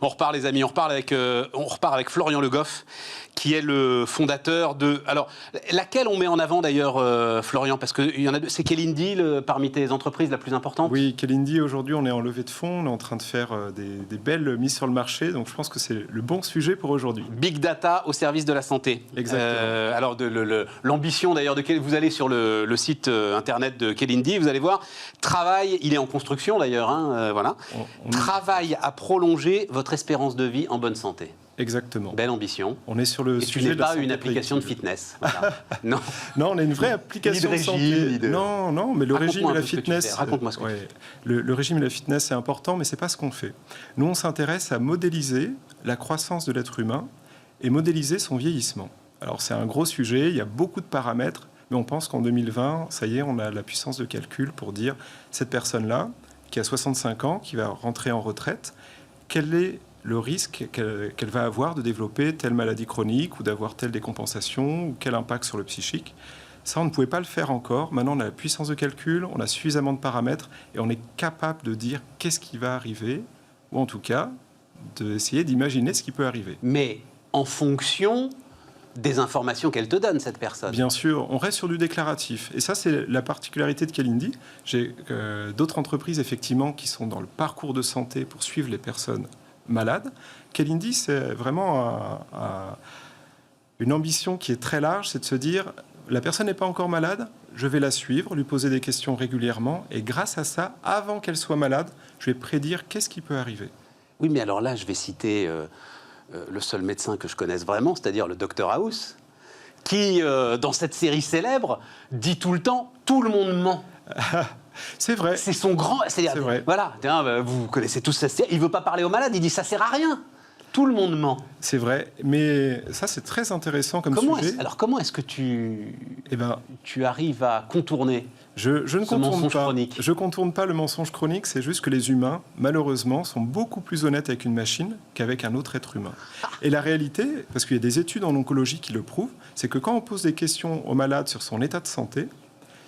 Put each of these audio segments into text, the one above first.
On repart, les amis, on repart avec Florian Le Goff, qui est le fondateur de... Alors, laquelle on met en avant d'ailleurs, Florian? Parce que c'est Kelindi, parmi tes entreprises la plus importante? Oui, Kelindi, aujourd'hui, on est en levée de fonds, on est en train de faire des belles mises sur le marché, donc je pense que c'est le bon sujet pour aujourd'hui. Big Data au service de la santé. Exactement. Alors, l'ambition d'ailleurs, vous allez sur le site internet de Kelindi, vous allez voir, il est en construction d'ailleurs, hein, voilà. Travaille à prolonger votre espérance de vie en bonne santé. Exactement. Belle ambition. On est sur le sujet de la santé. Tu n'es pas une application de fitness. Voilà. Non. Non, on est une vraie application de santé. Non, mais le régime et la fitness. Raconte-moi ce que tu fais. Le régime et la fitness, c'est important, mais c'est pas ce qu'on fait. Nous, on s'intéresse à modéliser la croissance de l'être humain et modéliser son vieillissement. Alors, c'est un gros sujet. Il y a beaucoup de paramètres, mais on pense qu'en 2020, ça y est, on a la puissance de calcul pour dire cette personne-là, qui a 65 ans, qui va rentrer en retraite, quel est le risque qu'elle va avoir de développer telle maladie chronique ou d'avoir telle décompensation ou quel impact sur le psychique. Ça, on ne pouvait pas le faire encore. Maintenant, on a la puissance de calcul, on a suffisamment de paramètres et on est capable de dire qu'est-ce qui va arriver, ou en tout cas, d'essayer d'imaginer ce qui peut arriver. Mais en fonction des informations qu'elle te donne, cette personne. Bien sûr, on reste sur du déclaratif. Et ça, c'est la particularité de Kelindi. J'ai d'autres entreprises, effectivement, qui sont dans le parcours de santé pour suivre les personnes malades. Kelindi, c'est vraiment une ambition qui est très large, c'est de se dire, la personne n'est pas encore malade, je vais la suivre, lui poser des questions régulièrement, et grâce à ça, avant qu'elle soit malade, je vais prédire qu'est-ce qui peut arriver. Oui, mais alors là, je vais citer le seul médecin que je connaisse vraiment, c'est-à-dire le Dr House, qui, dans cette série célèbre, dit tout le temps « tout le monde ment ». C'est vrai. C'est son grand... C'est vrai. Voilà, vous connaissez tous cette série. Il ne veut pas parler aux malades, il dit « ça sert à rien ». Tout le monde ment. C'est vrai, mais ça, c'est très intéressant comme sujet. Alors, comment est-ce que tu arrives à contourner ce mensonge chronique? Je ne contourne pas le mensonge chronique, c'est juste que les humains, malheureusement, sont beaucoup plus honnêtes avec une machine qu'avec un autre être humain. Et la réalité, parce qu'il y a des études en oncologie qui le prouvent, c'est que quand on pose des questions au malade sur son état de santé,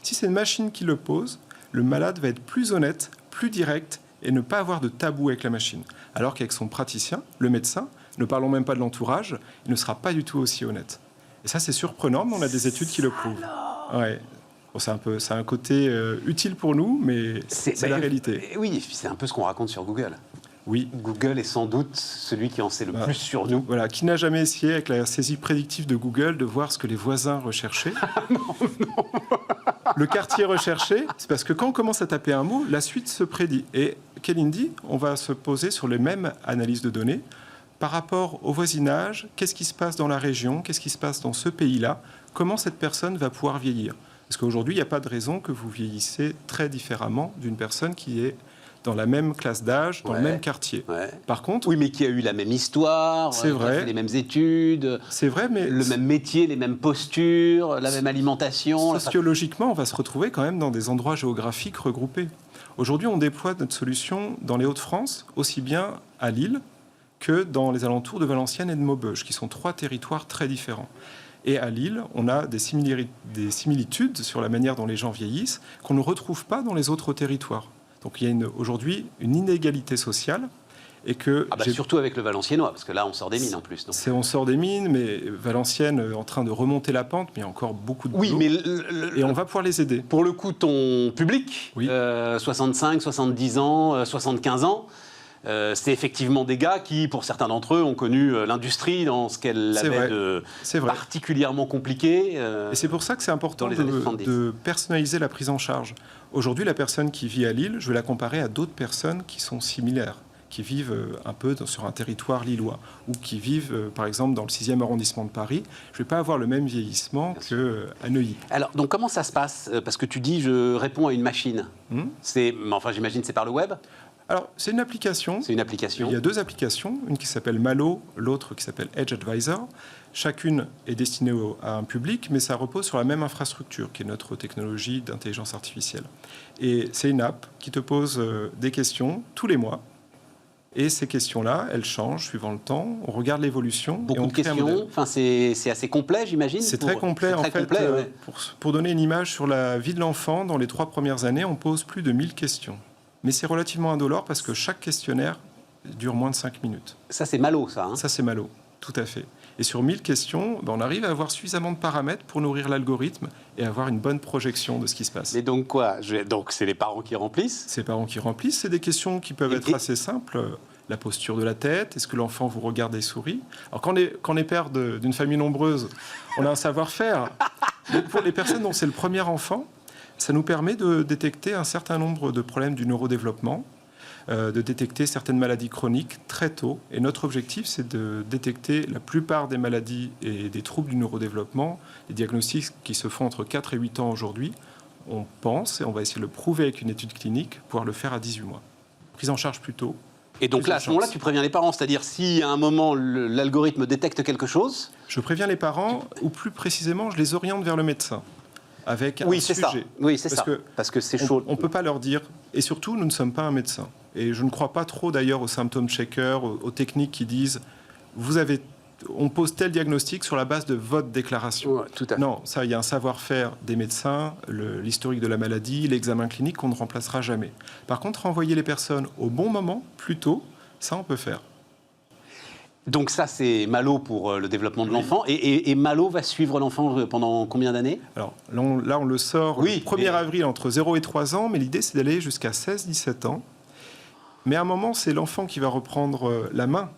si c'est une machine qui le pose, le malade va être plus honnête, plus direct et ne pas avoir de tabou avec la machine. Alors qu'avec son praticien, le médecin, ne parlons même pas de l'entourage, il ne sera pas du tout aussi honnête. Et ça, c'est surprenant, mais on a des études qui le prouvent. Ouais. Bon, c'est un côté utile pour nous, mais c'est la réalité. Oui, c'est un peu ce qu'on raconte sur Google. Oui. Google est sans doute celui qui en sait le plus sur nous. Voilà, qui n'a jamais essayé avec la saisie prédictive de Google de voir ce que les voisins recherchaient? Non. Le quartier recherché, c'est parce que quand on commence à taper un mot, la suite se prédit. Et Kelindi, on va se poser sur les mêmes analyses de données par rapport au voisinage, qu'est-ce qui se passe dans la région, qu'est-ce qui se passe dans ce pays-là, comment cette personne va pouvoir vieillir. Parce qu'aujourd'hui, il n'y a pas de raison que vous vieillissez très différemment d'une personne qui est dans la même classe d'âge, dans le même quartier. Ouais. Par contre... Oui, mais qui a eu la même histoire, c'est vrai, qui a fait les mêmes études, c'est vrai, mais le même métier, les mêmes postures, la même alimentation. Sociologiquement, on va se retrouver quand même dans des endroits géographiques regroupés. Aujourd'hui, on déploie notre solution dans les Hauts-de-France, aussi bien à Lille que dans les alentours de Valenciennes et de Maubeuge, qui sont 3 territoires très différents. Et à Lille, on a des similitudes sur la manière dont les gens vieillissent qu'on ne retrouve pas dans les autres territoires. Donc il y a aujourd'hui une inégalité sociale. Et que surtout avec le valenciennois, parce que là on sort des mines en plus. On sort des mines, mais Valenciennes est en train de remonter la pente, mais il y a encore beaucoup de boulot. Oui, mais et on va pouvoir les aider. Pour le coup, ton public, 65, 70 ans, 75 ans, c'est effectivement des gars qui, pour certains d'entre eux, ont connu l'industrie dans ce qu'elle avait de particulièrement compliqué. Et c'est pour ça que c'est important de personnaliser la prise en charge. Aujourd'hui, la personne qui vit à Lille, je vais la comparer à d'autres personnes qui sont similaires, qui vivent un peu sur un territoire lillois, ou qui vivent, par exemple, dans le 6e arrondissement de Paris. Je ne vais pas avoir le même vieillissement qu'à Neuilly. Alors, donc, comment ça se passe? Parce que tu dis, je réponds à une machine. Enfin, j'imagine, c'est par le web? Alors, c'est une application. C'est une application. Il y a 2 applications, une qui s'appelle Malo, l'autre qui s'appelle Edge Advisor. Chacune est destinée à un public, mais ça repose sur la même infrastructure, qui est notre technologie d'intelligence artificielle. Et c'est une app qui te pose des questions tous les mois. Et ces questions-là, elles changent suivant le temps. On regarde l'évolution. Beaucoup de questions. Enfin, c'est assez complet, j'imagine. C'est très complet. En fait, pour donner une image sur la vie de l'enfant, dans les 3 premières années, on pose plus de 1000 questions. Mais c'est relativement indolore parce que chaque questionnaire dure moins de 5 minutes. Ça, c'est Malo, ça. Hein. Ça, c'est Malo, tout à fait. Et sur 1000 questions, on arrive à avoir suffisamment de paramètres pour nourrir l'algorithme et avoir une bonne projection de ce qui se passe. Mais donc quoi? Donc c'est les parents qui remplissent? C'est les parents qui remplissent. C'est des questions qui peuvent être assez simples. La posture de la tête, est-ce que l'enfant vous regarde et sourit? Alors quand on est père d'une famille nombreuse, on a un savoir-faire. Mais pour les personnes dont c'est le premier enfant, ça nous permet de détecter un certain nombre de problèmes du neurodéveloppement, de détecter certaines maladies chroniques très tôt. Et notre objectif, c'est de détecter la plupart des maladies et des troubles du neurodéveloppement, les diagnostics qui se font entre 4 et 8 ans aujourd'hui. On pense, et on va essayer de le prouver avec une étude clinique, pouvoir le faire à 18 mois. Prise en charge plus tôt. Et donc là, à ce moment-là, tu préviens les parents, c'est-à-dire si à un moment l'algorithme détecte quelque chose... Je préviens les parents, ou plus précisément, je les oriente vers le médecin. Avec un sujet. Ça. Oui, c'est ça. Parce que c'est chaud. On ne peut pas leur dire... Et surtout, nous ne sommes pas un médecin. Et je ne crois pas trop d'ailleurs aux symptômes checkers, aux techniques qui disent on pose tel diagnostic sur la base de votre déclaration. Ouais, tout à fait. Non, ça, il y a un savoir-faire des médecins, l'historique de la maladie, l'examen clinique qu'on ne remplacera jamais. Par contre, renvoyer les personnes au bon moment, plus tôt, ça, on peut faire. Donc ça, c'est Malo pour le développement de l'enfant. Et Malo va suivre l'enfant pendant combien d'années? Alors là, on le sort le 1er avril entre 0 et 3 ans, mais l'idée, c'est d'aller jusqu'à 16-17 ans. Mais à un moment, c'est l'enfant qui va reprendre la main.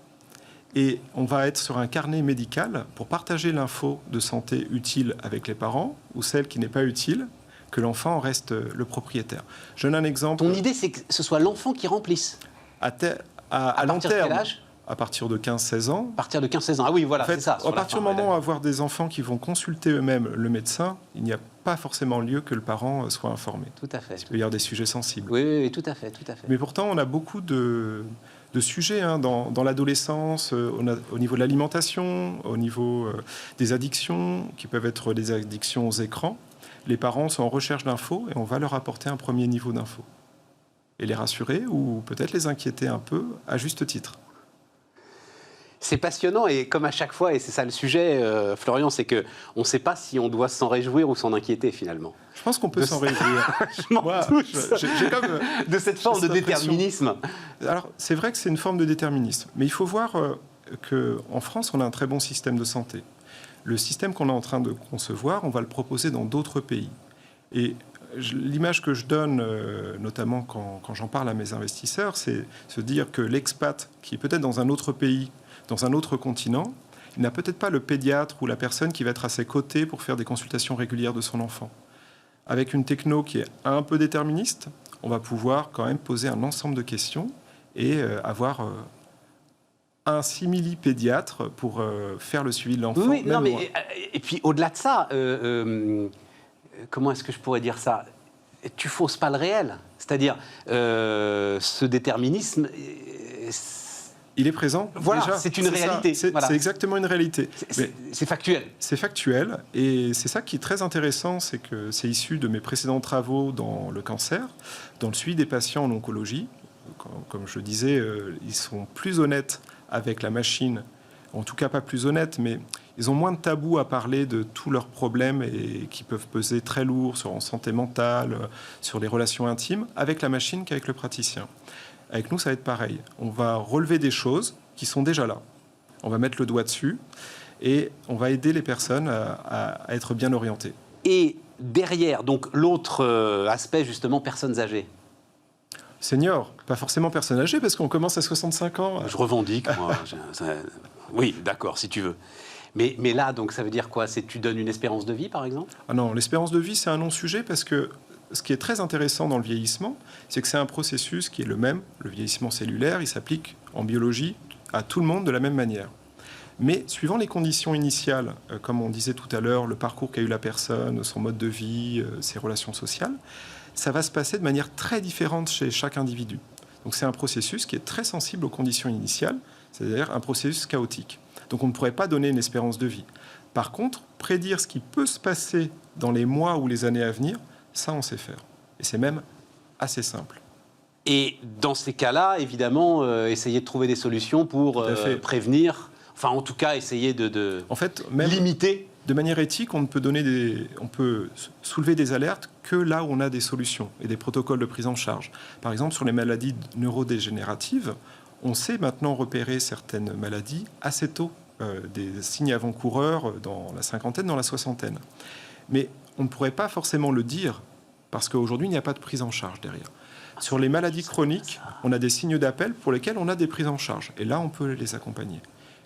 Et on va être sur un carnet médical pour partager l'info de santé utile avec les parents ou celle qui n'est pas utile, que l'enfant reste le propriétaire. Je donne un exemple. Ton idée, c'est que ce soit l'enfant qui remplisse. À long terme. Quel âge? À partir de 15-16 ans. À partir de 15-16 ans. Ah oui, voilà, en fait, c'est ça. À partir du moment où avoir des enfants qui vont consulter eux-mêmes le médecin, il n'y a pas forcément lieu que le parent soit informé. Tout à fait. Il peut y avoir des sujets sensibles. Oui, tout à fait, tout à fait. Mais pourtant, on a beaucoup de sujets dans l'adolescence, au niveau de l'alimentation, au niveau des addictions, qui peuvent être des addictions aux écrans. Les parents sont en recherche d'infos et on va leur apporter un premier niveau d'infos. Et les rassurer ou peut-être les inquiéter un peu, à juste titre. C'est passionnant et comme à chaque fois, et c'est ça le sujet, Florian, c'est qu'on ne sait pas si on doit s'en réjouir ou s'en inquiéter finalement. Je pense qu'on peut s'en réjouir. J'ai comme de cette forme de déterminisme. Alors, c'est vrai que c'est une forme de déterminisme. Mais il faut voir qu'en France, on a un très bon système de santé. Le système qu'on est en train de concevoir, on va le proposer dans d'autres pays. Et l'image que je donne, notamment quand j'en parle à mes investisseurs, c'est se dire que l'expat qui est peut-être dans un autre pays, dans un autre continent, il n'a peut-être pas le pédiatre ou la personne qui va être à ses côtés pour faire des consultations régulières de son enfant. Avec une techno qui est un peu déterministe, on va pouvoir quand même poser un ensemble de questions et avoir un simili-pédiatre pour faire le suivi de l'enfant. Oui, non, mais, et puis au-delà de ça, comment est-ce que je pourrais dire ça? Tu fausses pas le réel. C'est-à-dire, ce déterminisme... Il est présent. Voilà, déjà. C'est une réalité. C'est exactement une réalité. C'est factuel. C'est factuel. Et c'est ça qui est très intéressant, c'est que c'est issu de mes précédents travaux dans le cancer, dans le suivi des patients en oncologie. Comme je disais, ils sont plus honnêtes avec la machine. En tout cas, pas plus honnêtes, mais ils ont moins de tabous à parler de tous leurs problèmes et qui peuvent peser très lourd sur la santé mentale, sur les relations intimes, avec la machine qu'avec le praticien. Avec nous, ça va être pareil. On va relever des choses qui sont déjà là. On va mettre le doigt dessus et on va aider les personnes à être bien orientées. Et derrière, donc l'autre aspect, justement, personnes âgées. Seniors, pas forcément personnes âgées, parce qu'on commence à 65 ans. Je revendique, moi. Oui, d'accord, si tu veux. Mais là, donc, ça veut dire quoi? C'est tu donnes une espérance de vie, par exemple? Ah non, l'espérance de vie, c'est un non-sujet, parce que ce qui est très intéressant dans le vieillissement, c'est que c'est un processus qui est le même. Le vieillissement cellulaire, il s'applique en biologie à tout le monde de la même manière. Mais suivant les conditions initiales, comme on disait tout à l'heure, le parcours qu'a eu la personne, son mode de vie, ses relations sociales, ça va se passer de manière très différente chez chaque individu. Donc c'est un processus qui est très sensible aux conditions initiales, c'est-à-dire un processus chaotique. Donc on ne pourrait pas donner une espérance de vie. Par contre, prédire ce qui peut se passer dans les mois ou les années à venir, ça, on sait faire. Et c'est même assez simple. Et dans ces cas-là, évidemment, essayer de trouver des solutions pour prévenir, enfin, en tout cas, essayer de en fait, même limiter. De manière éthique, on peut soulever des alertes que là où on a des solutions et des protocoles de prise en charge. Par exemple, sur les maladies neurodégénératives, On sait maintenant repérer certaines maladies assez tôt, des signes avant-coureurs dans la cinquantaine, dans la soixantaine. Mais on ne pourrait pas forcément le dire parce qu'aujourd'hui, il n'y a pas de prise en charge derrière. Sur les maladies chroniques, on a des signes d'appel pour lesquels on a des prises en charge. Et là, on peut les accompagner.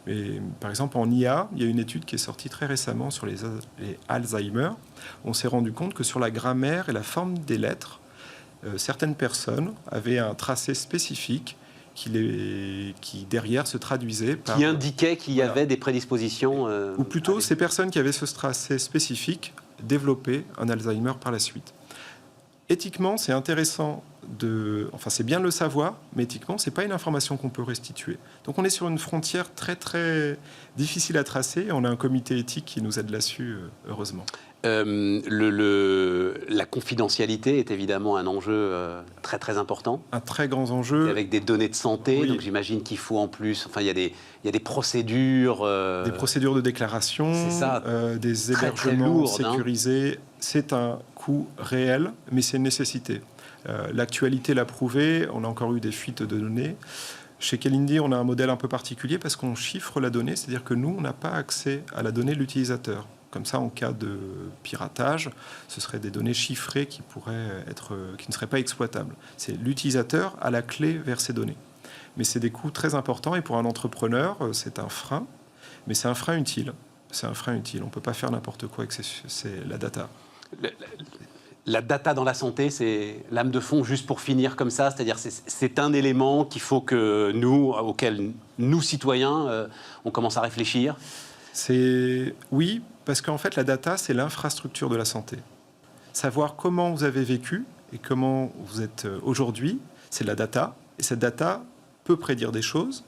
Mais, par exemple, en IA, il y a une étude qui est sortie très récemment sur les Alzheimer. On s'est rendu compte que sur la grammaire et la forme des lettres, certaines personnes avaient un tracé spécifique qui derrière se traduisait par... Qui indiquait qu'il y avait des prédispositions... ou plutôt, ces personnes qui avaient ce tracé spécifique développaient un Alzheimer par la suite. Éthiquement, c'est intéressant enfin, c'est bien de le savoir, mais éthiquement, c'est pas une information qu'on peut restituer. Donc, on est sur une frontière très, très difficile à tracer. On a un comité éthique qui nous aide là-dessus, heureusement. La confidentialité est évidemment un enjeu très, très important. Un très grand enjeu. Avec des données de santé, oui. Donc j'imagine qu'il faut en plus... Enfin, il y a des procédures... Des procédures de déclaration, des hébergements très lourdes, sécurisés. C'est un coût réel, mais c'est une nécessité. L'actualité l'a prouvé, on a encore eu des fuites de données. Chez Kalindi, on a un modèle un peu particulier parce qu'on chiffre la donnée, c'est-à-dire que nous, on n'a pas accès à la donnée de l'utilisateur. Comme ça, en cas de piratage, ce seraient des données chiffrées qui ne seraient pas exploitables. C'est l'utilisateur à la clé vers ces données. Mais c'est des coûts très importants et pour un entrepreneur, c'est un frein, mais c'est un frein utile. C'est un frein utile. On ne peut pas faire n'importe quoi avec la data. La data dans la santé, c'est l'âme de fond, juste pour finir comme ça, c'est-à-dire c'est un élément qu'il faut que auquel nous, citoyens, on commence à réfléchir. Oui, parce qu'en fait, la data, c'est l'infrastructure de la santé. Savoir comment vous avez vécu et comment vous êtes aujourd'hui, c'est de la data. Et cette data peut prédire des choses.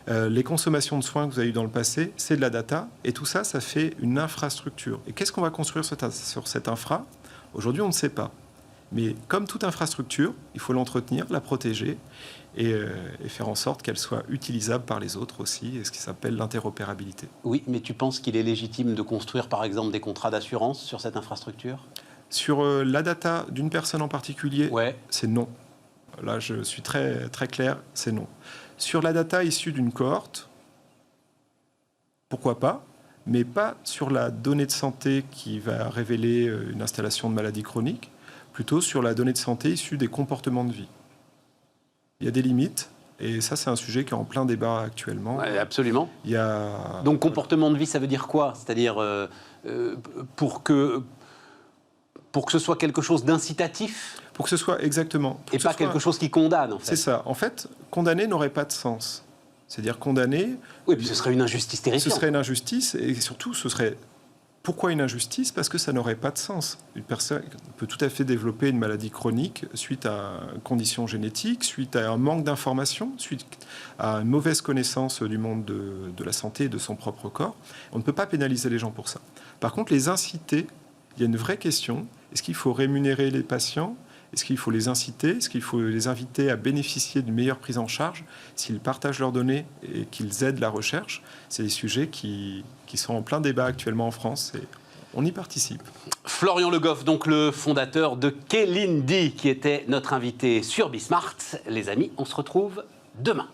Les consommations de soins que vous avez eues dans le passé, c'est de la data. Et tout ça, ça fait une infrastructure. Et qu'est-ce qu'on va construire sur cette infra ? Aujourd'hui, on ne sait pas. Mais comme toute infrastructure, il faut l'entretenir, la protéger et faire en sorte qu'elle soit utilisable par les autres aussi, et ce qui s'appelle l'interopérabilité. Oui, mais tu penses qu'il est légitime de construire, par exemple, des contrats d'assurance sur cette infrastructure ? Sur la data d'une personne en particulier, ouais. C'est non. Là, je suis très, très clair, c'est non. Sur la data issue d'une cohorte, pourquoi pas ? Mais pas sur la donnée de santé qui va révéler une installation de maladie chronique, plutôt sur la donnée de santé issue des comportements de vie. Il y a des limites, et ça, c'est un sujet qui est en plein débat actuellement. Ouais, absolument. Il Donc, comportement de vie, ça veut dire quoi ? C'est-à-dire, pour que ce soit quelque chose d'incitatif ? Pour que ce soit exactement... Et pas quelque chose qui condamne, en fait. C'est ça. En fait, condamner n'aurait pas de sens. C'est-à-dire condamner... Oui, puis ce serait une injustice terrifiante. Ce serait une injustice, et surtout, ce serait... Pourquoi une injustice ? Parce que ça n'aurait pas de sens. Une personne peut tout à fait développer une maladie chronique suite à une condition génétique, suite à un manque d'information, suite à une mauvaise connaissance du monde de la santé et de son propre corps. On ne peut pas pénaliser les gens pour ça. Par contre, les inciter, il y a une vraie question. Est-ce qu'il faut rémunérer les patients ? Est-ce qu'il faut les inciter ? Est-ce qu'il faut les inviter à bénéficier d'une meilleure prise en charge s'ils partagent leurs données et qu'ils aident la recherche ? C'est des sujets qui sont en plein débat actuellement en France et on y participe. Florian Le Goff, donc le fondateur de Kalindi, qui était notre invité sur Bismart. Les amis, on se retrouve demain.